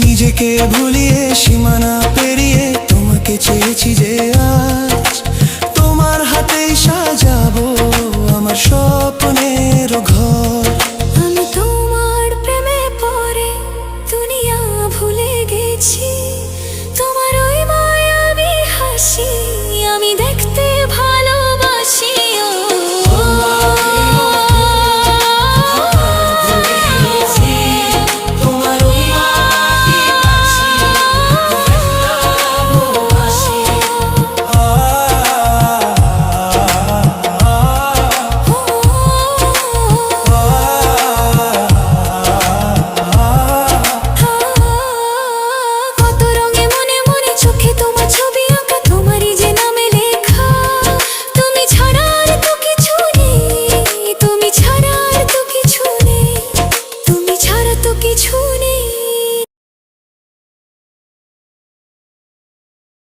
নিজেকে ভুলিয়ে সীমানা পেরিয়ে তোমাকে চেয়েছি যে আজ তোমার হাতেই সাজাবো আমার স্বপ্নের ঘর। আমি তোমার প্রেমে পড়ে দুনিয়া ভুলে গেছি।